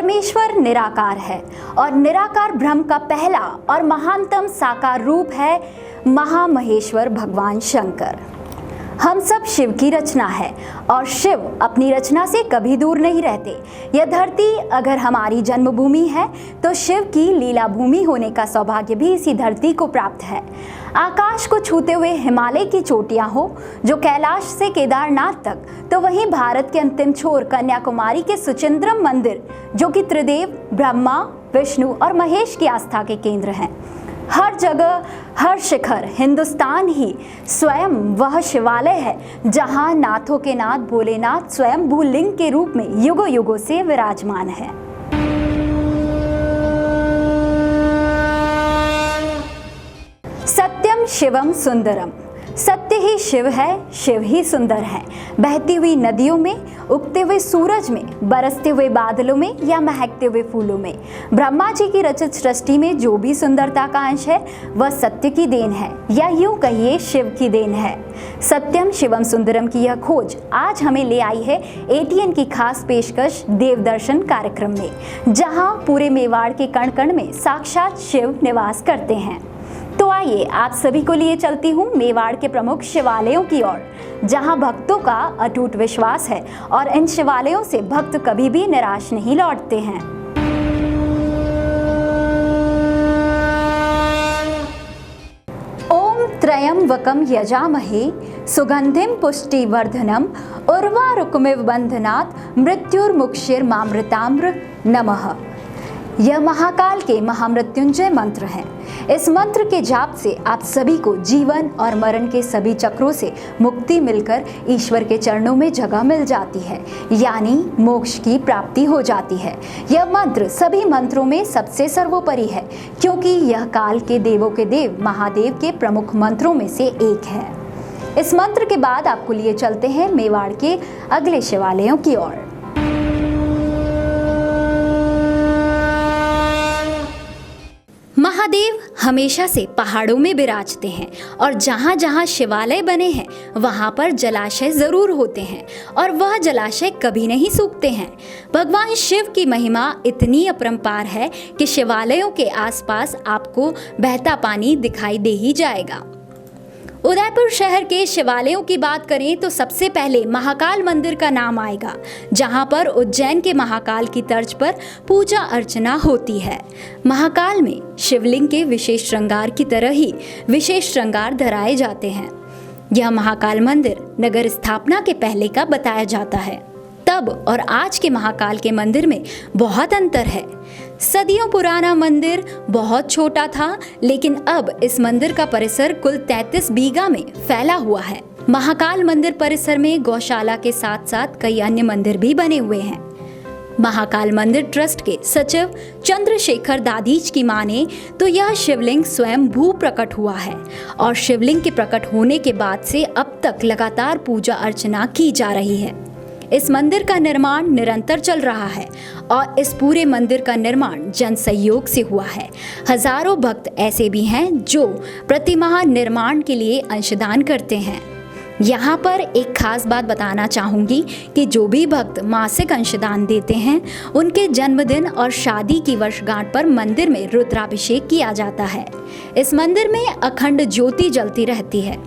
परमेश्वर निराकार है और निराकार ब्रह्म का पहला और महानतम साकार रूप है महामहेश्वर भगवान शंकर। हम सब शिव की रचना है और शिव अपनी रचना से कभी दूर नहीं रहते। यह धरती अगर हमारी जन्मभूमि है तो शिव की लीला भूमि होने का सौभाग्य भी इसी धरती को प्राप्त है। आकाश को छूते हुए हिमालय की चोटियां हो जो कैलाश से केदारनाथ तक, तो वहीं भारत के अंतिम छोर कन्याकुमारी के सुचिंद्रम मंदिर जो कि त्रिदेव ब्रह्मा, विष्णु और महेश की आस्था के केंद्र हैं। हर जगह, हर शिखर हिंदुस्तान ही स्वयं वह शिवालय है जहां नाथों के नाथ भोलेनाथ स्वयं भूलिंग के रूप में युगों युगों से विराजमान है। सत्यम शिवम सुंदरम, सत्य ही शिव है, शिव ही सुंदर है। बहती हुई नदियों में, उगते हुए सूरज में, बरसते हुए बादलों में या महकते हुए फूलों में, ब्रह्मा जी की रचित सृष्टि में जो भी सुंदरता का अंश है वह सत्य की देन है, या यूं कहिए शिव की देन है। सत्यम शिवम सुंदरम की यह खोज आज हमें ले आई है ATN की खास पेशकश देवदर्शन कार्यक्रम में, जहां पूरे मेवाड़ के कण कण में साक्षात शिव निवास करते हैं। तो आइए आप सभी को लिए चलती हूँ मेवाड़ के प्रमुख शिवालयों की ओर, जहाँ भक्तों का अटूट विश्वास है और इन शिवालयों से भक्त कभी भी निराश नहीं लौटते हैं। ओम त्रयंबकम यजामहे सुगंधिम पुष्टिवर्धनम उर्वारुकमिव बंधनात् मृत्युर्मुक्षिर्मामृताम्र नमः। यह महाकाल के महामृत्युंजय मंत्र है। इस मंत्र के जाप से आप सभी को जीवन और मरण के सभी चक्रों से मुक्ति मिलकर ईश्वर के चरणों में जगह मिल जाती है, यानी मोक्ष की प्राप्ति हो जाती है। यह मंत्र सभी मंत्रों में सबसे सर्वोपरि है, क्योंकि यह काल के देवों के देव महादेव के प्रमुख मंत्रों में से एक है। इस मंत्र के बाद आपको लिए चलते हैं मेवाड़ के अगले शिवालयों की ओर। महादेव हमेशा से पहाड़ों में विराजते हैं और जहाँ जहाँ शिवालय बने हैं वहाँ पर जलाशय जरूर होते हैं और वह जलाशय कभी नहीं सूखते हैं। भगवान शिव की महिमा इतनी अपरंपार है कि शिवालयों के आसपास आपको बहता पानी दिखाई दे ही जाएगा। उदयपुर शहर के शिवालयों की बात करें तो सबसे पहले महाकाल मंदिर का नाम आएगा, जहां पर उज्जैन के महाकाल की तर्ज पर पूजा अर्चना होती है। महाकाल में शिवलिंग के विशेष श्रृंगार की तरह ही विशेष श्रृंगार धराए जाते हैं। यह महाकाल मंदिर नगर स्थापना के पहले का बताया जाता है। तब और आज के महाकाल के मंदिर में बहुत अंतर है। सदियों पुराना मंदिर बहुत छोटा था, लेकिन अब इस मंदिर का परिसर कुल 33 बीघा में फैला हुआ है। महाकाल मंदिर परिसर में गौशाला के साथ साथ कई अन्य मंदिर भी बने हुए हैं। महाकाल मंदिर ट्रस्ट के सचिव चंद्रशेखर दादीज की माने तो यह शिवलिंग स्वयं भू प्रकट हुआ है और शिवलिंग के प्रकट होने के बाद से अब तक लगातार पूजा अर्चना की जा रही है। इस मंदिर का निर्माण निरंतर चल रहा है और इस पूरे मंदिर का निर्माण जन सहयोग से हुआ है। हजारों भक्त ऐसे भी हैं जो प्रतिमाह निर्माण के लिए अंशदान करते हैं। यहाँ पर एक खास बात बताना चाहूँगी कि जो भी भक्त मासिक अंशदान देते हैं उनके जन्मदिन और शादी की वर्षगांठ पर मंदिर में रुद्राभिषेक किया जाता है। इस मंदिर में अखंड ज्योति जलती रहती है।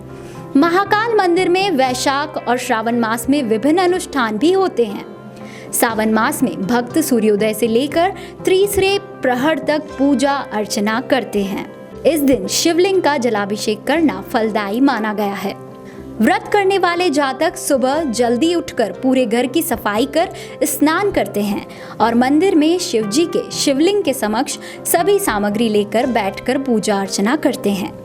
महाकाल मंदिर में वैशाख और श्रावण मास में विभिन्न अनुष्ठान भी होते हैं। सावन मास में भक्त सूर्योदय से लेकर तीसरे प्रहर तक पूजा अर्चना करते हैं। इस दिन शिवलिंग का जलाभिषेक करना फलदायी माना गया है। व्रत करने वाले जातक सुबह जल्दी उठकर पूरे घर की सफाई कर स्नान करते हैं और मंदिर में शिवजी के शिवलिंग के समक्ष सभी सामग्री लेकर बैठकर पूजा अर्चना करते हैं।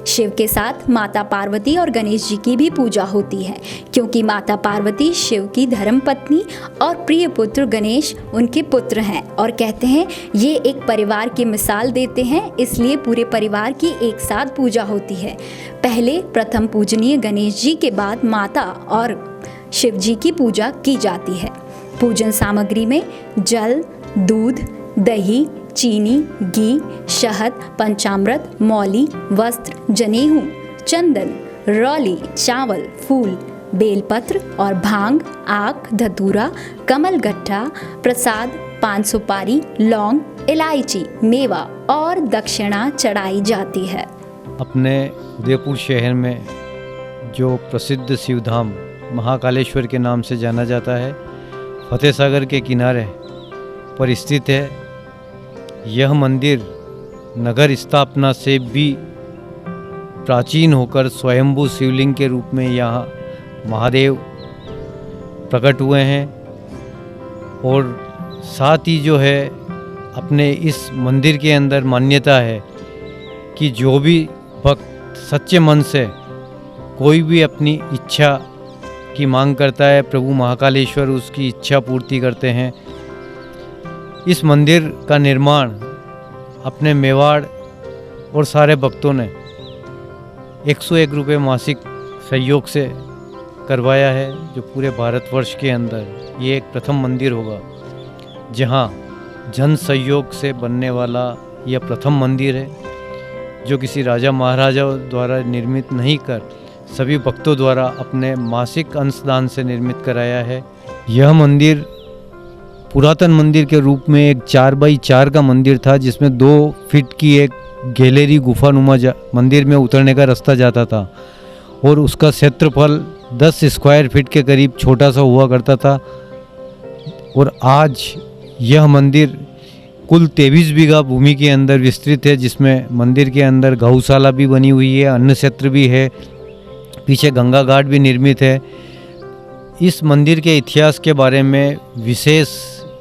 शिव के साथ माता पार्वती और गणेश जी की भी पूजा होती है, क्योंकि माता पार्वती शिव की धर्म पत्नी और प्रिय पुत्र गणेश उनके पुत्र हैं और कहते हैं ये एक परिवार की मिसाल देते हैं, इसलिए पूरे परिवार की एक साथ पूजा होती है। पहले प्रथम पूजनीय गणेश जी के बाद माता और शिव जी की पूजा की जाती है। पूजन सामग्री में जल, दूध, दही, चीनी, घी, शहद, पंचामृत, मौली, वस्त्र, जनेऊ, चंदन, रौली, चावल, फूल, बेलपत्र और भांग, आक, धतूरा, कमल गट्ठा, प्रसाद, पान सुपारी, लौंग, इलायची, मेवा और दक्षिणा चढ़ाई जाती है। अपने उदयपुर शहर में जो प्रसिद्ध शिवधाम महाकालेश्वर के नाम से जाना जाता है, फतेह सागर के किनारे पर स्थित है। यह मंदिर नगर स्थापना से भी प्राचीन होकर स्वयंभू शिवलिंग के रूप में यहाँ महादेव प्रकट हुए हैं। और साथ ही जो है अपने इस मंदिर के अंदर मान्यता है कि जो भी भक्त सच्चे मन से कोई भी अपनी इच्छा की मांग करता है, प्रभु महाकालेश्वर उसकी इच्छा पूर्ति करते हैं। इस मंदिर का निर्माण अपने मेवाड़ और सारे भक्तों ने 101 रुपये मासिक सहयोग से करवाया है, जो पूरे भारतवर्ष के अंदर ये एक प्रथम मंदिर होगा जहां जन सहयोग से बनने वाला यह प्रथम मंदिर है, जो किसी राजा महाराजा द्वारा निर्मित नहीं कर सभी भक्तों द्वारा अपने मासिक अंशदान से निर्मित कराया है। यह मंदिर पुरातन मंदिर के रूप में एक 4x4 का मंदिर था, जिसमें 2 फीट की एक गैलरी गुफानुमा मंदिर में उतरने का रास्ता जाता था और उसका क्षेत्रफल 10 स्क्वायर फीट के करीब छोटा सा हुआ करता था। और आज यह मंदिर कुल 23 बीघा भूमि के अंदर विस्तृत है, जिसमें मंदिर के अंदर गौशाला भी बनी हुई है, अन्न क्षेत्र भी है, पीछे गंगा घाट भी निर्मित है। इस मंदिर के इतिहास के बारे में विशेष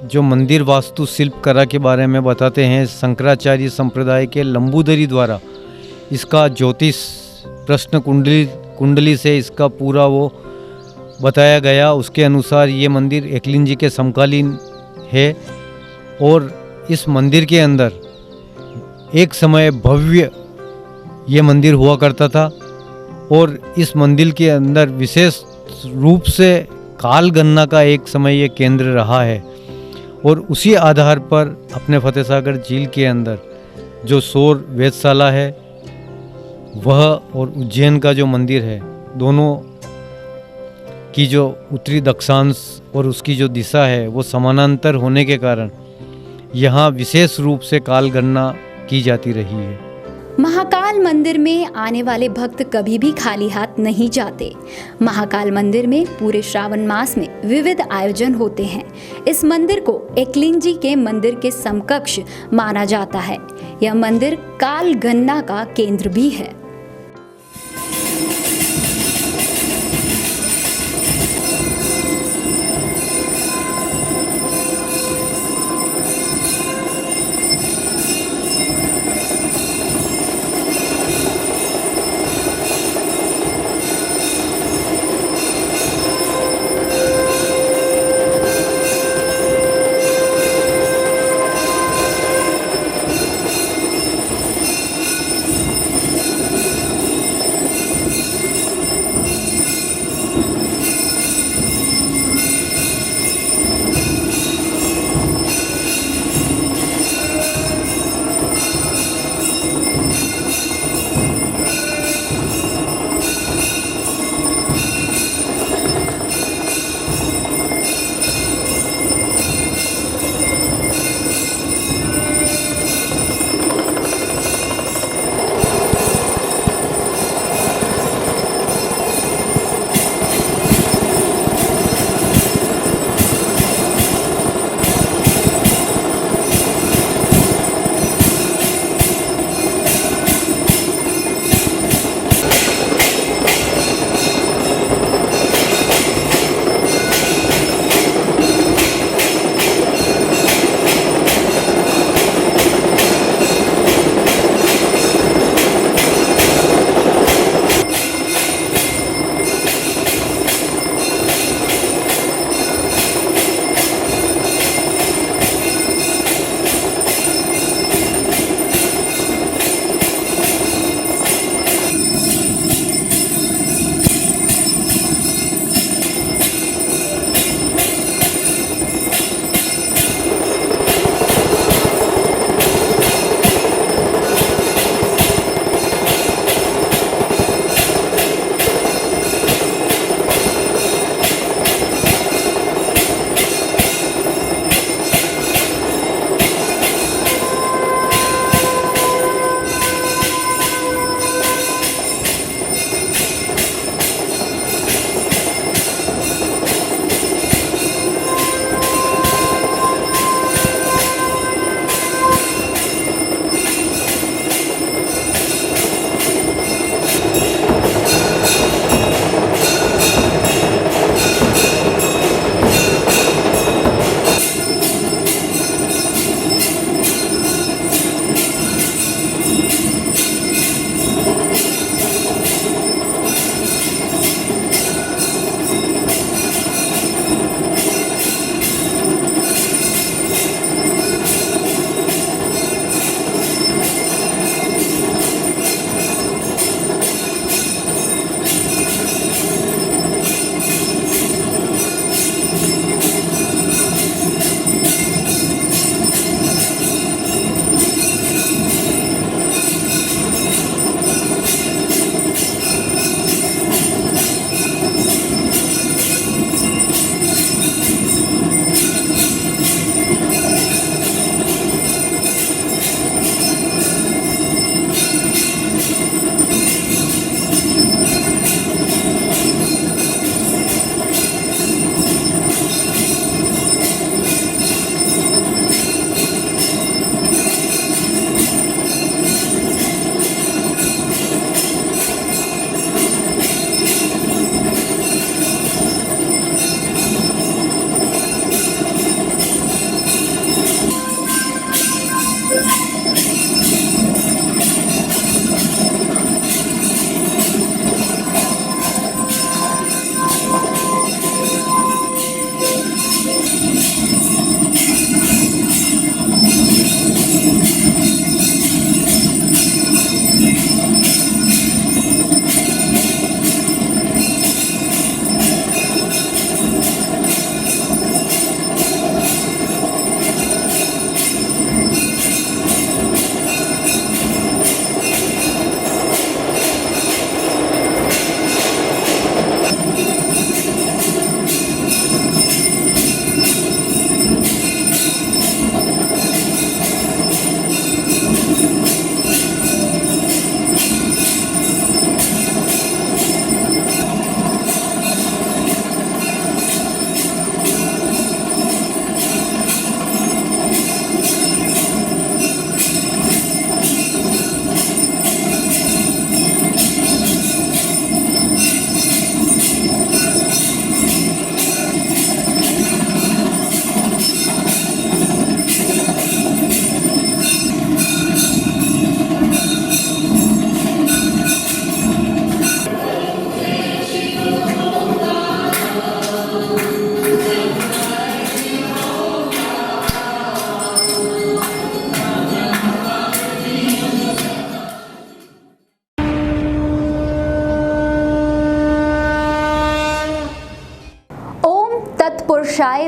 जो मंदिर वास्तु शिल्प कला के बारे में बताते हैं शंकराचार्य संप्रदाय के लंबूदरी द्वारा इसका ज्योतिष प्रश्न कुंडली से इसका पूरा वो बताया गया। उसके अनुसार ये मंदिर एकलिंग जी के समकालीन है और इस मंदिर के अंदर एक समय भव्य ये मंदिर हुआ करता था और इस मंदिर के अंदर विशेष रूप से काल गणना का एक समय ये केंद्र रहा है। और उसी आधार पर अपने फतेह सागर झील के अंदर जो सौर वेधशाला है वह और उज्जैन का जो मंदिर है, दोनों की जो उत्तरी दक्षांश और उसकी जो दिशा है वो समानांतर होने के कारण यहाँ विशेष रूप से काल गणना की जाती रही है। महाकाल मंदिर में आने वाले भक्त कभी भी खाली हाथ नहीं जाते। महाकाल मंदिर में पूरे श्रावण मास में विविध आयोजन होते हैं। इस मंदिर को एकलिंग जी के मंदिर के समकक्ष माना जाता है। यह मंदिर काल गणना का केंद्र भी है।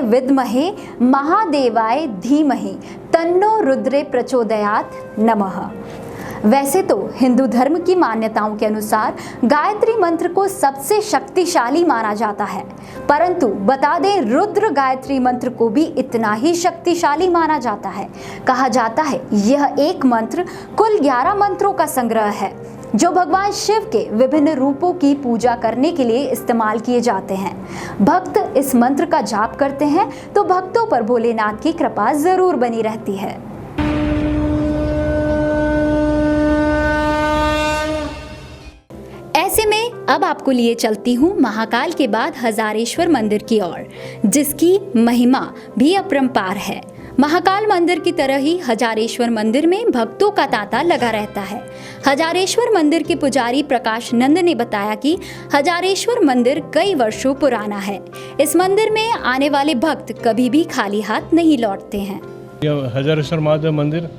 विद्महे महादेवाय धीमहि तन्नो रुद्रे प्रचोदयात् नमः। वैसे तो हिंदू धर्म की मान्यताओं के अनुसार गायत्री मंत्र को सबसे शक्तिशाली माना जाता है, परंतु बता दें रुद्र गायत्री मंत्र को भी इतना ही शक्तिशाली माना जाता है। कहा जाता है यह एक मंत्र कुल 11 मंत्रों का संग्रह है जो भगवान शिव के विभिन्न रूपों की पूजा करने के लिए इस्तेमाल किए जाते हैं। भक्त इस मंत्र का जाप करते हैं तो भक्तों पर भोलेनाथ की कृपा जरूर बनी रहती है। ऐसे में अब आपको लिए चलती हूँ महाकाल के बाद हजारेश्वर मंदिर की ओर, जिसकी महिमा भी अपरंपार है। महाकाल मंदिर की तरह ही हजारेश्वर मंदिर में भक्तों का तांता लगा रहता है। हजारेश्वर मंदिर के पुजारी प्रकाश नंद ने बताया कि हजारेश्वर मंदिर कई वर्षों पुराना है। इस मंदिर में आने वाले भक्त कभी भी खाली हाथ नहीं लौटते हैं। यह हजारेश्वर महादेव मंदिर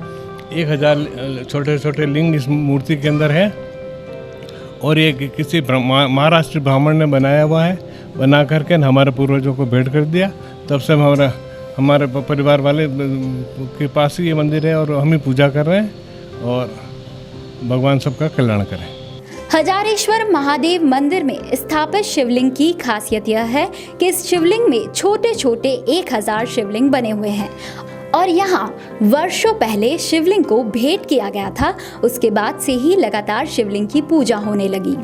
1000 छोटे छोटे लिंग इस मूर्ति के अंदर है और ये किसी महाराष्ट्र ब्राह्मण ने बनाया हुआ है। बना करके हमारे पूर्वजों को भेंट कर दिया, तब से हमारे परिवार वाले के पास ही ये मंदिर है और हम ही पूजा कर रहे हैं और भगवान सबका कल्याण करें। हजारेश्वर महादेव मंदिर में स्थापित शिवलिंग की खासियत यह है कि इस शिवलिंग में छोटे छोटे 1000 शिवलिंग बने हुए हैं और यहाँ वर्षों पहले शिवलिंग को भेंट किया गया था। उसके बाद से ही लगातार शिवलिंग की पूजा होने लगी।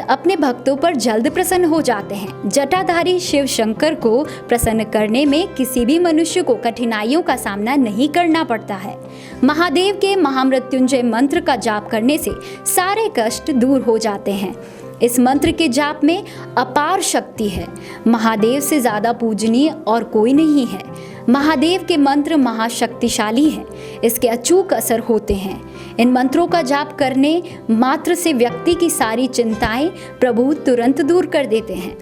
अपने भक्तों पर जल्द प्रसन्न हो जाते हैं। जटाधारी शिव शंकर को प्रसन्न करने में किसी भी मनुष्य को कठिनाइयों का सामना नहीं करना पड़ता है। महादेव के महामृत्युंजय मंत्र का जाप करने से सारे कष्ट दूर हो जाते हैं। इस मंत्र के जाप में अपार शक्ति है। महादेव से ज़्यादा पूजनीय और कोई नहीं है। महादेव के मंत्र महाशक्तिशाली हैं। इसके अचूक असर होते हैं। इन मंत्रों का जाप करने मात्र से व्यक्ति की सारी चिंताएं प्रभु तुरंत दूर कर देते हैं।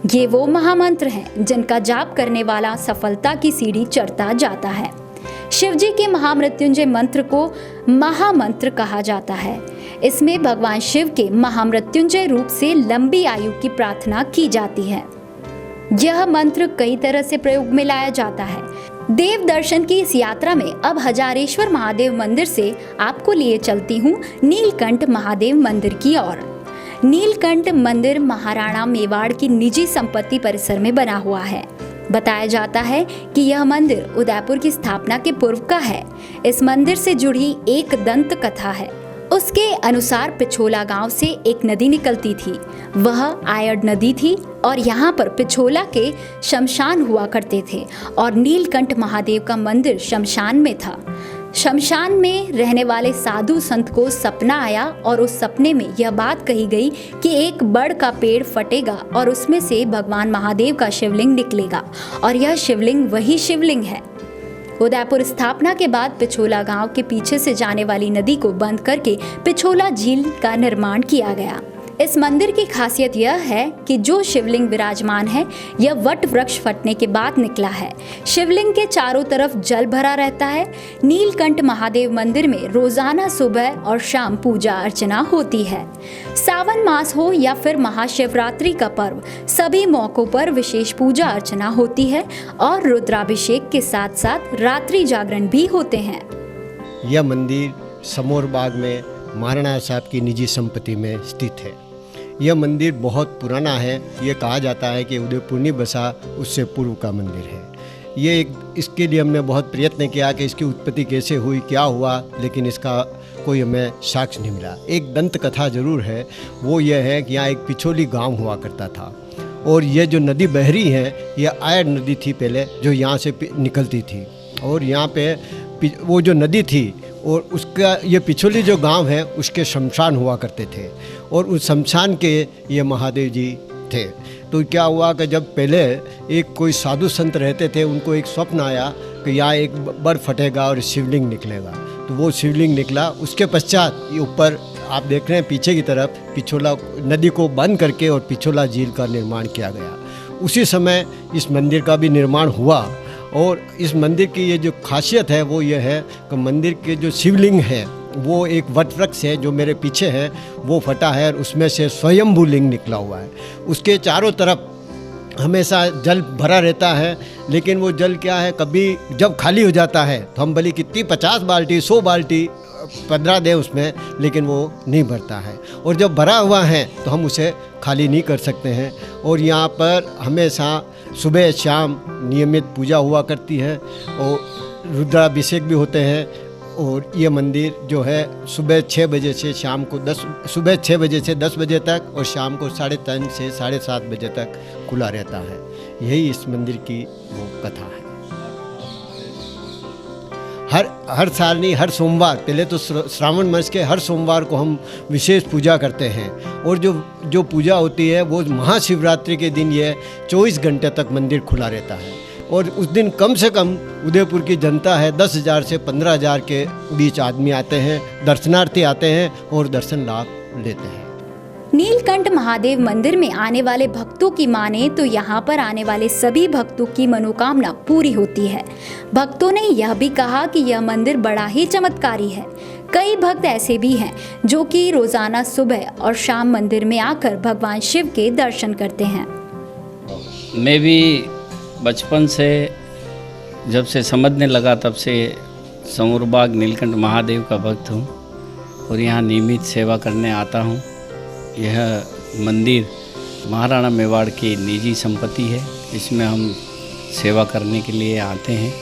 ये वो महामंत्र हैं जिनका जाप करने वाला सफलता की सीढ़ी चढ़ता जाता है। शिवजी के महामृत्युंजय मंत्र को महामंत्र कहा जाता है। इसमें भगवान शिव के महामृत्युंजय रूप से लंबी आयु की प्रार्थना की जाती है। यह मंत्र कई तरह से प्रयोग में लाया जाता है। देव दर्शन की इस यात्रा में अब हजारेश्वर महादेव मंदिर से आपको लिए चलती हूँ नीलकंठ महादेव मंदिर की ओर। नीलकंठ मंदिर महाराणा मेवाड़ की निजी संपत्ति परिसर में बना हुआ है। बताया जाता है कि यह मंदिर उदयपुर की स्थापना के पूर्व का है। इस मंदिर से जुड़ी एक दंत कथा है। उसके अनुसार पिछोला गांव से एक नदी निकलती थी। वह आयड़ नदी थी और यहाँ पर पिछोला के शमशान हुआ करते थे और नीलकंठ महादेव का मंदिर शमशान में था। शमशान में रहने वाले साधु संत को सपना आया और उस सपने में यह बात कही गई कि एक बड़ का पेड़ फटेगा और उसमें से भगवान महादेव का शिवलिंग निकलेगा और यह शिवलिंग वही शिवलिंग है। उदयपुर स्थापना के बाद पिछोला गांव के पीछे से जाने वाली नदी को बंद करके पिछोला झील का निर्माण किया गया। इस मंदिर की खासियत यह है कि जो शिवलिंग विराजमान है यह वट वृक्ष फटने के बाद निकला है। शिवलिंग के चारों तरफ जल भरा रहता है। नीलकंठ महादेव मंदिर में रोजाना सुबह और शाम पूजा अर्चना होती है। सावन मास हो या फिर महाशिवरात्रि का पर्व, सभी मौकों पर विशेष पूजा अर्चना होती है और रुद्राभिषेक के साथ साथ रात्रि जागरण भी होते हैं। यह मंदिर समोर बाग में महाराणा साहब की निजी संपत्ति में स्थित है। यह मंदिर बहुत पुराना है। ये कहा जाता है कि उदयपुर बसा उससे पूर्व का मंदिर है। इसके लिए हमने बहुत प्रयत्न किया कि इसकी उत्पत्ति कैसे हुई, क्या हुआ, लेकिन इसका कोई हमें साक्ष्य नहीं मिला। एक दंत कथा जरूर है, वो ये है कि यहाँ एक पिछोली गांव हुआ करता था और ये जो नदी बहरी है यह आयड़ नदी थी पहले, जो यहाँ से निकलती थी और यहाँ पे वो जो नदी थी और उसका ये पिछोली जो गांव है उसके शमशान हुआ करते थे और उस शमशान के ये महादेव जी थे। तो क्या हुआ कि जब पहले एक कोई साधु संत रहते थे, उनको एक स्वप्न आया कि यहाँ एक बड़ फटेगा और शिवलिंग निकलेगा। तो वो शिवलिंग निकला। उसके पश्चात ये ऊपर आप देख रहे हैं पीछे की तरफ पिछोला नदी को बंद करके और पिछोला झील का निर्माण किया गया। उसी समय इस मंदिर का भी निर्माण हुआ और इस मंदिर की ये जो खासियत है वो ये है कि मंदिर के जो शिवलिंग है वो एक वटवृक्ष है जो मेरे पीछे है, वो फटा है और उसमें से स्वयंभू लिंग निकला हुआ है। उसके चारों तरफ हमेशा जल भरा रहता है, लेकिन वो जल क्या है, कभी जब खाली हो जाता है तो हम भले कितनी 50 बाल्टी 100 बाल्टी 15 दें उसमें, लेकिन वो नहीं भरता है। और जब भरा हुआ है तो हम उसे खाली नहीं कर सकते हैं। और यहाँ पर हमेशा सुबह शाम नियमित पूजा हुआ करती है और रुद्राभिषेक भी होते हैं। और ये मंदिर जो है सुबह 6 बजे से शाम को सुबह 6 बजे से 10 बजे तक और शाम को 3:30 से 7:30 बजे तक खुला रहता है। यही इस मंदिर की वो कथा है। हर साल नहीं, हर सोमवार, पहले तो श्रावण मास के हर सोमवार को हम विशेष पूजा करते हैं और जो पूजा होती है वो महाशिवरात्रि के दिन ये 24 घंटे तक मंदिर खुला रहता है। और उस दिन कम से कम उदयपुर की जनता है 10,000 से 15,000 के बीच आदमी आते हैं, दर्शनार्थी आते हैं और दर्शन लाभ लेते हैं। नीलकंठ महादेव मंदिर में आने वाले भक्तों की माने तो यहाँ पर आने वाले सभी भक्तों की मनोकामना पूरी होती है। भक्तों ने यह भी कहा कि यह मंदिर बड़ा ही चमत्कारी है। कई भक्त ऐसे भी हैं जो कि रोजाना सुबह और शाम मंदिर में आकर भगवान शिव के दर्शन करते हैं। मैं भी बचपन से जब से समझने लगा तब से समूरबाग नीलकंठ महादेव का भक्त हूँ और यहाँ नियमित सेवा करने आता हूँ। यह मंदिर महाराणा मेवाड़ की निजी संपत्ति है। इसमें हम सेवा करने के लिए आते हैं।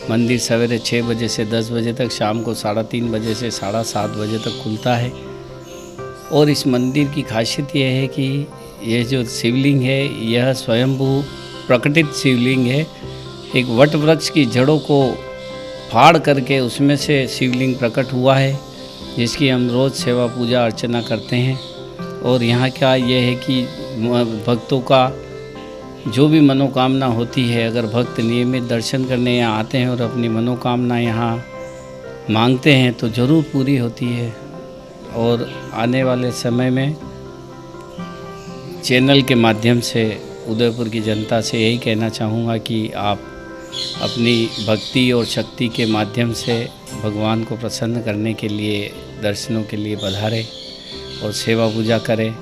मंदिर सवेरे 6 बजे से 10 बजे तक, शाम को 3:30 बजे से 7:30 बजे तक खुलता है। और इस मंदिर की खासियत यह है कि यह जो शिवलिंग है यह स्वयंभू प्रकटित शिवलिंग है। एक वट वृक्ष की जड़ों को फाड़ करके उसमें से शिवलिंग प्रकट हुआ है, जिसकी हम रोज़ सेवा पूजा अर्चना करते हैं। और यहाँ का यह है कि भक्तों का जो भी मनोकामना होती है, अगर भक्त नियमित दर्शन करने यहाँ आते हैं और अपनी मनोकामना यहाँ मांगते हैं तो ज़रूर पूरी होती है। और आने वाले समय में चैनल के माध्यम से उदयपुर की जनता से यही कहना चाहूँगा कि आप अपनी भक्ति और शक्ति के माध्यम से भगवान को प्रसन्न करने के लिए दर्शनों के लिए पधारें और सेवा पूजा करें।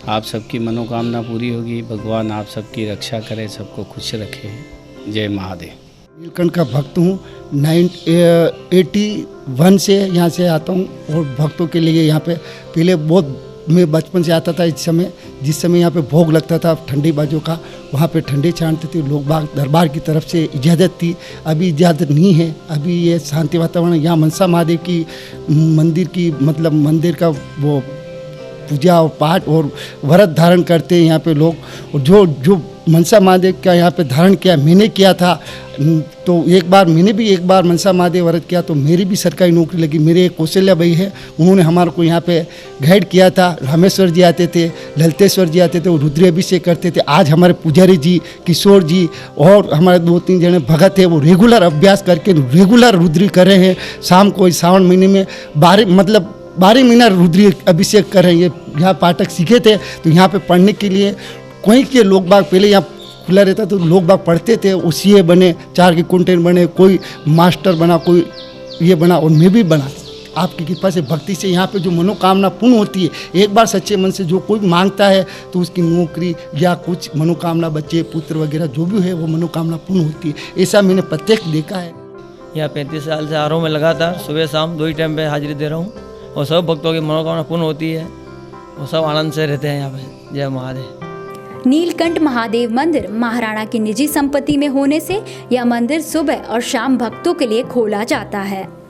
आप सबकी मनोकामना पूरी होगी। भगवान आप सबकी रक्षा करे, सबको खुश रखे। जय महादेव। नीलकंठ का भक्त हूँ। 1981 से यहाँ से आता हूँ और भक्तों के लिए यहाँ पे पहले बहुत मैं बचपन से आता था। जिस समय यहाँ पे भोग लगता था ठंडी बाजों का, वहाँ पे ठंडे छानते थे लोग बाग। दरबार की तरफ से इजाज़त थी, अभी इजाज़त नहीं है। अभी ये शांति वातावरण यहाँ मनसा महादेव की मंदिर की मतलब मंदिर का वो पूजा और पाठ और व्रत धारण करते हैं यहाँ पे लोग। और जो मनसा महादेव का यहाँ पे धारण किया, मैंने किया था। तो एक बार मनसा महादेव व्रत किया तो मेरी भी सरकारी नौकरी लगी। मेरे एक कौशल्या भाई है, उन्होंने हमारे को यहाँ पे गाइड किया था। रामेश्वर जी आते थे, ललितेश्वर जी आते थे, वो रुद्राभिषेक करते थे। आज हमारे पुजारी जी, किशोर जी और हमारे 2-3 जने भगत है, वो रेगुलर अभ्यास करके रेगुलर रुद्री कर रहे हैं। शाम को सावन महीने में 12 महीना रुद्री अभिषेक कर रहे हैं। यहाँ पाठक सीखे थे तो यहाँ पे पढ़ने के लिए कोई के लोग बाग पहले यहाँ खुला रहता तो लोग बाग पढ़ते थे। वो सीए बने, 4 के कंटेंट बने, कोई मास्टर बना, कोई ये बना और मैं भी बना। आपकी कृपा से भक्ति से यहाँ पे जो मनोकामना पूर्ण होती है, एक बार सच्चे मन से जो कोई मांगता है तो उसकी नौकरी या कुछ मनोकामना, बच्चे पुत्र वगैरह जो भी है वो मनोकामना पूर्ण होती है। ऐसा मैंने प्रत्यक्ष देखा है। यहाँ 35 साल से आरोह में लगातार सुबह शाम 2 ही टाइम पे हाजिरी दे रहा हूँ और सब भक्तों की मनोकामना पूर्ण होती है। वो सब आनंद से रहते हैं यहाँ पे। जय महादेव। नीलकंठ महादेव मंदिर महाराणा की निजी संपत्ति में होने से यह मंदिर सुबह और शाम भक्तों के लिए खोला जाता है।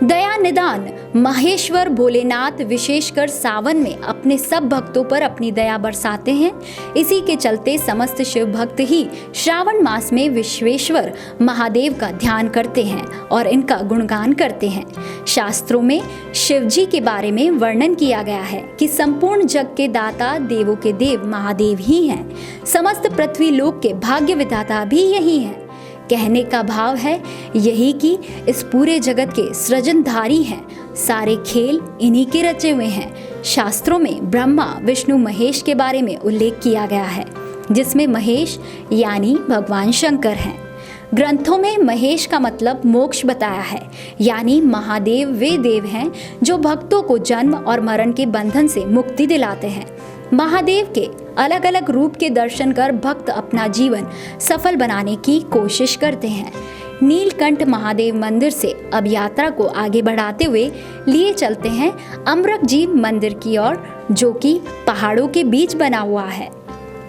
दया निदान महेश्वर भोलेनाथ विशेषकर सावन में अपने सब भक्तों पर अपनी दया बरसाते हैं। इसी के चलते समस्त शिव भक्त ही श्रावण मास में विश्वेश्वर महादेव का ध्यान करते हैं और इनका गुणगान करते हैं। शास्त्रों में शिव जी के बारे में वर्णन किया गया है कि संपूर्ण जग के दाता देवों के देव महादेव ही हैं। समस्त पृथ्वी लोक के भाग्य विधाता भी यही हैं। कहने का भाव है यही कि इस पूरे जगत के सृजनधारी हैं। सारे खेल इन्हीं के रचे हुए हैं। शास्त्रों में ब्रह्मा विष्णु महेश के बारे में उल्लेख किया गया है, जिसमें महेश यानी भगवान शंकर हैं। ग्रंथों में महेश का मतलब मोक्ष बताया है, यानी महादेव वे देव हैं जो भक्तों को जन्म और मरण के बंधन से मुक्ति दिलाते हैं। महादेव के अलग अलग रूप के दर्शन कर भक्त अपना जीवन सफल बनाने की कोशिश करते हैं। नीलकंठ महादेव मंदिर से अब यात्रा को आगे बढ़ाते हुए लिए चलते हैं अमृत जी मंदिर की ओर, जो कि पहाड़ों के बीच बना हुआ है।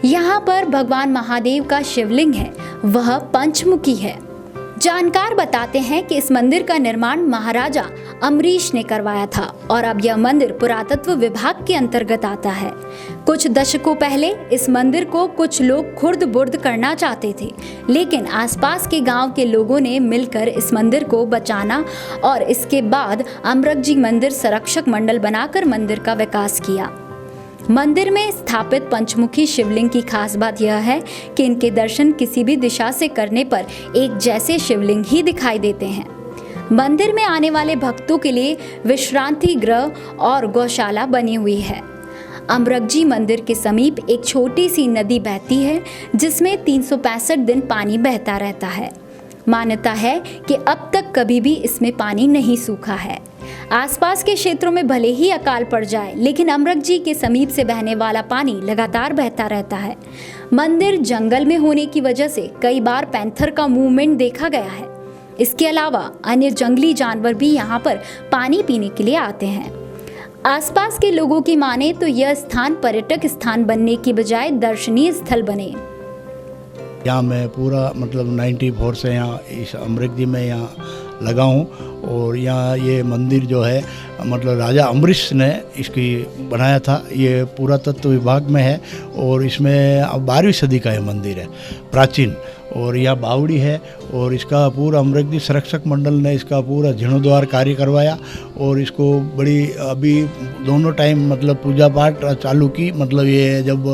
यहाँ पर भगवान महादेव का शिवलिंग है, वह पंचमुखी है। जानकार बताते हैं कि इस मंदिर का निर्माण महाराजा अमरीश ने करवाया था और अब यह मंदिर पुरातत्व विभाग के अंतर्गत आता है। कुछ दशकों पहले इस मंदिर को कुछ लोग खुर्द बुर्द करना चाहते थे, लेकिन आसपास के गांव के लोगों ने मिलकर इस मंदिर को बचाना और इसके बाद अमृत जी मंदिर संरक्षक मंडल बनाकर मंदिर का विकास किया। मंदिर में स्थापित पंचमुखी शिवलिंग की खास बात यह है कि इनके दर्शन किसी भी दिशा से करने पर एक जैसे शिवलिंग ही दिखाई देते हैं। मंदिर में आने वाले भक्तों के लिए विश्रांति गृह और गौशाला बनी हुई है। अमृत जी मंदिर के समीप एक छोटी सी नदी बहती है, जिसमें 365 दिन पानी बहता रहता है। मान्यता है कि अब तक कभी भी इसमें पानी नहीं सूखा है। आसपास के क्षेत्रों में भले ही अकाल पड़ जाए, लेकिन अमृत जी के समीप से बहने वाला पानी लगातार बहता रहता है। मंदिर जंगल में होने की वजह से कई बार पैंथर का मूवमेंट देखा गया है। इसके अलावा अन्य जंगली जानवर भी यहाँ पर पानी पीने के लिए आते हैं। आसपास के लोगों की माने तो यह स्थान पर्यटक स्थान बनने की बजाय दर्शनीय स्थल बने। यहाँ मैं पूरा मतलब 94 से यहाँ इस अमृत जी में यहाँ लगा हूँ और यहाँ ये मंदिर जो है मतलब राजा अमरीश ने इसकी बनाया था। ये पुरातत्व विभाग में है और इसमें 12वीं सदी का ये मंदिर है, प्राचीन। और यहाँ बावड़ी है और इसका पूरा अमृत जी संरक्षक मंडल ने इसका पूरा जीर्णोद्धार कार्य करवाया और इसको बड़ी अभी दोनों टाइम मतलब पूजा पाठ चालू की। मतलब ये जब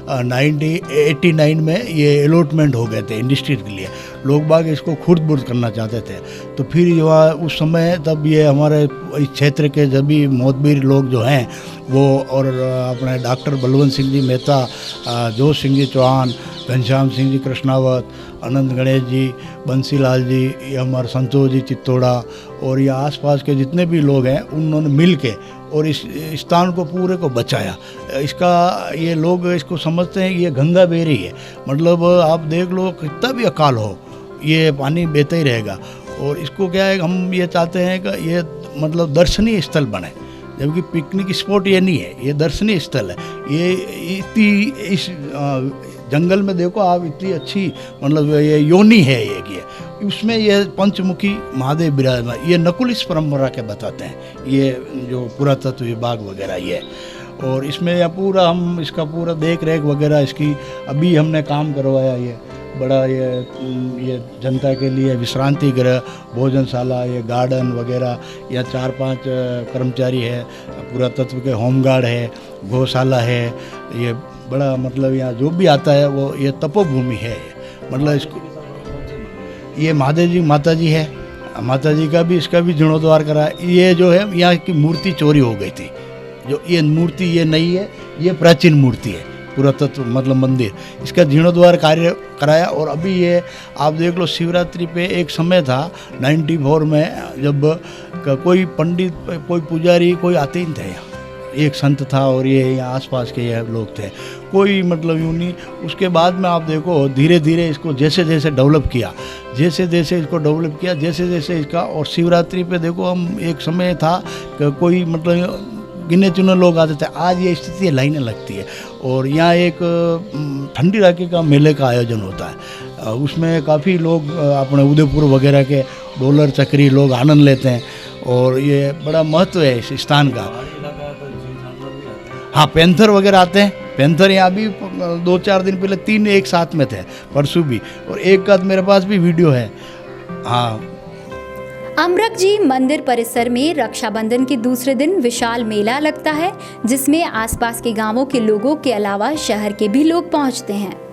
1989 में ये अलॉटमेंट हो गए थे इंडस्ट्री के लिए, लोग बाग इसको खुर्द बुर्द करना चाहते थे, तो फिर युवा उस समय तब ये हमारे इस क्षेत्र के सभी मोहतबीर लोग जो हैं वो और अपने डॉक्टर बलवंत सिंह जी मेहता, जोश सिंह जी चौहान, घनश्याम सिंह जी कृष्णावत, अनंत गणेश जी, बंसीलाल जी, ये हमारे संतोष जी चित्तौड़ा और ये आसपास के जितने भी लोग हैं उन्होंने मिल के और इस स्थान को पूरे को बचाया। इसका ये लोग इसको समझते हैं ये गंगा बेरी है, मतलब आप देख लो कितना भी अकाल हो ये पानी बहता ही रहेगा। और इसको क्या है, हम ये चाहते हैं कि ये मतलब दर्शनीय स्थल बने, जबकि पिकनिक स्पॉट ये नहीं है, ये दर्शनीय स्थल है। ये इतनी इस जंगल में देखो आप, इतनी अच्छी मतलब ये योनि है ये उसमें ये पंचमुखी महादेव विराजमान, ये नकुल इस परंपरा के बताते हैं ये जो पुरातत्व विभाग वगैरह ये। और इसमें यह पूरा हम इसका पूरा देख रेख वगैरह इसकी अभी हमने काम करवाया। ये बड़ा ये जनता के लिए विश्रांति गृह, भोजनशाला, ये गार्डन वगैरह, या 4-5 कर्मचारी है, पुरातत्व के होमगार्ड है, गौशाला है। ये बड़ा मतलब यहाँ जो भी आता है वो ये तपोभूमि है। मतलब इसको ये महादेव जी माता जी है, माता जी का भी इसका भी जीर्णोद्धार करा। ये जो है यहाँ की मूर्ति चोरी हो गई थी, जो ये मूर्ति ये नहीं है, ये प्राचीन मूर्ति है पुरातत्व मतलब मंदिर, इसका जीर्णोद्धार कार्य कराया। और अभी ये आप देख लो शिवरात्रि पे एक समय था 94 में जब कोई पंडित कोई पुजारी कोई आते ही नहीं थे यहाँ, एक संत था और ये यहाँ आसपास के ये लोग थे, कोई मतलब यूँ नहीं। उसके बाद में आप देखो धीरे धीरे इसको जैसे जैसे डेवलप किया, जैसे जैसे इसको डेवलप किया, जैसे जैसे इसका। और शिवरात्रि पे देखो हम एक समय था कि कोई मतलब गिने चुने लोग आते थे। आज ये स्थिति है, लाइनें लगती है। और यहाँ एक ठंडी इलाके का मेले का आयोजन होता है, उसमें काफ़ी लोग अपने उदयपुर वगैरह के डोलर चक्री लोग आनंद लेते हैं और ये बड़ा महत्व है इस स्थान का। हाँ, पैंथर वगैरह आते हैं। पैंथर यहाँ भी 2-4 दिन पहले 3 एक साथ में थे, परसों भी, और एक का मेरे पास भी वीडियो है। हाँ, अमृत जी मंदिर परिसर में रक्षाबंधन के दूसरे दिन विशाल मेला लगता है, जिसमें आसपास के गांवों के लोगों के अलावा शहर के भी लोग पहुंचते हैं।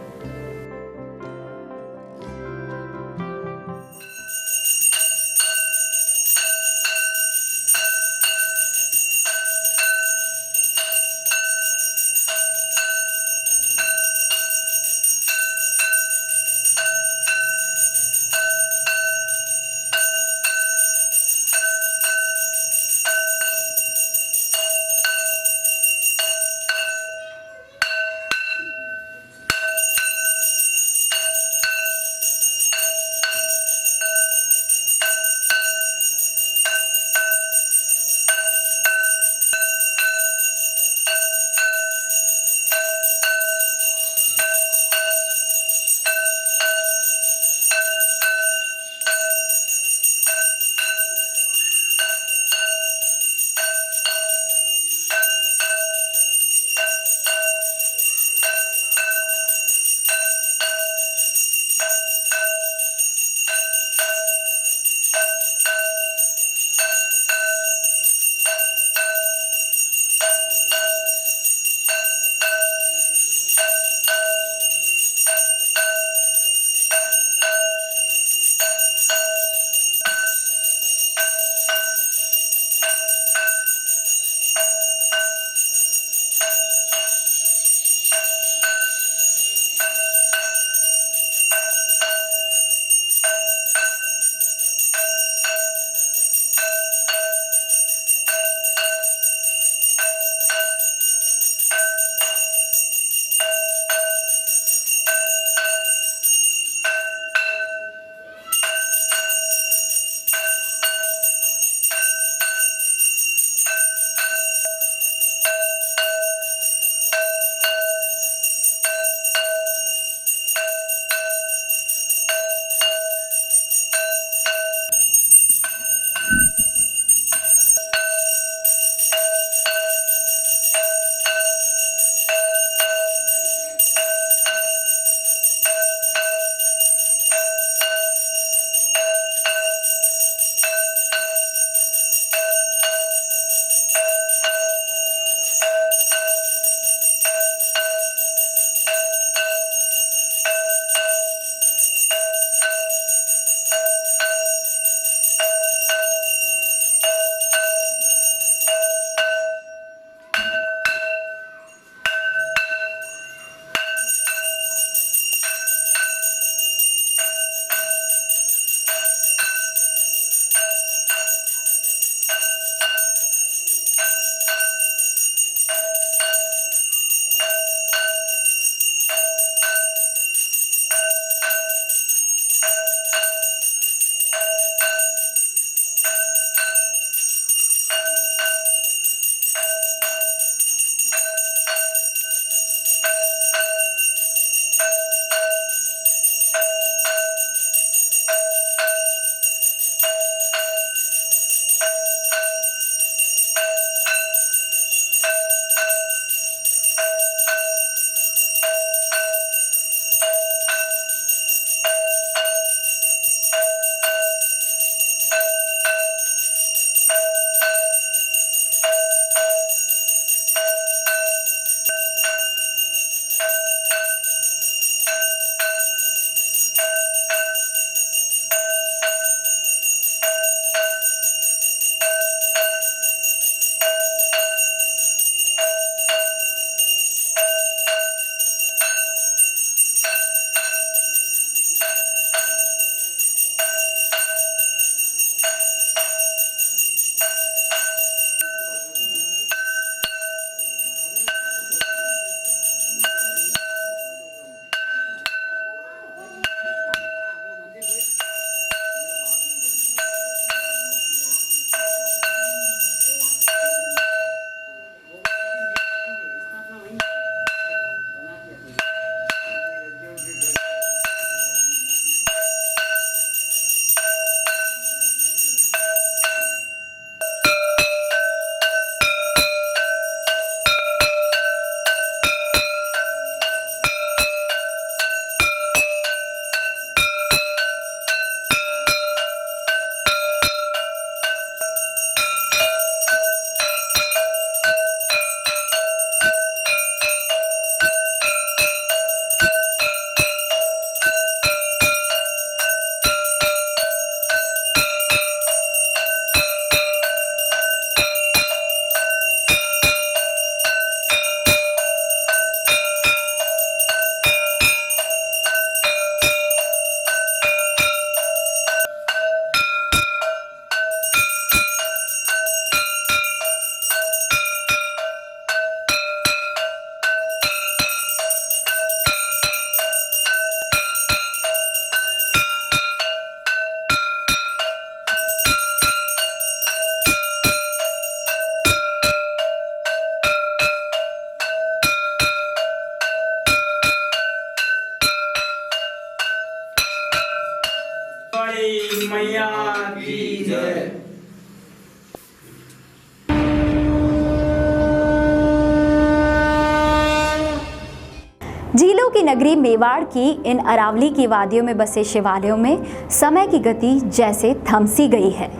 की नगरी मेवाड़ की इन अरावली की वादियों में बसे शिवालयों में समय की गति जैसे थम सी गई है।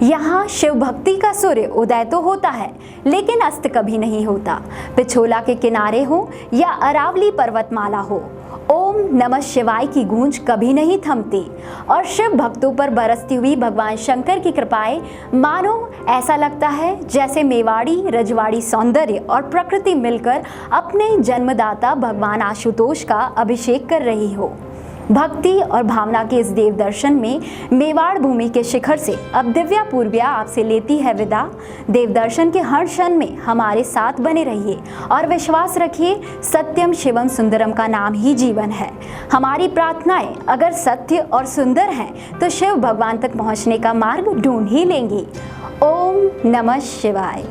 यहाँ शिव भक्ति का सूर्य उदय तो होता है लेकिन अस्त कभी नहीं होता। पिछोला के किनारे हो या अरावली पर्वतमाला हो, ओम नमः शिवाय की गूंज कभी नहीं थमती और शिव भक्तों पर बरसती हुई भगवान शंकर की कृपाएं मानो ऐसा लगता है जैसे मेवाड़ी रजवाड़ी सौंदर्य और प्रकृति मिलकर अपने जन्मदाता भगवान आशुतोष का अभिषेक कर रही हो। भक्ति और भावना के इस देव दर्शन में मेवाड़ भूमि के शिखर से अब दिव्या पूर्विया आपसे लेती है विदा। देव दर्शन के हर क्षण में हमारे साथ बने रहिए और विश्वास रखिए सत्यम शिवम सुंदरम का नाम ही जीवन है। हमारी प्रार्थनाएं अगर सत्य और सुंदर हैं तो शिव भगवान तक पहुंचने का मार्ग ढूंढ ही लेंगी। ओम नमः शिवाय।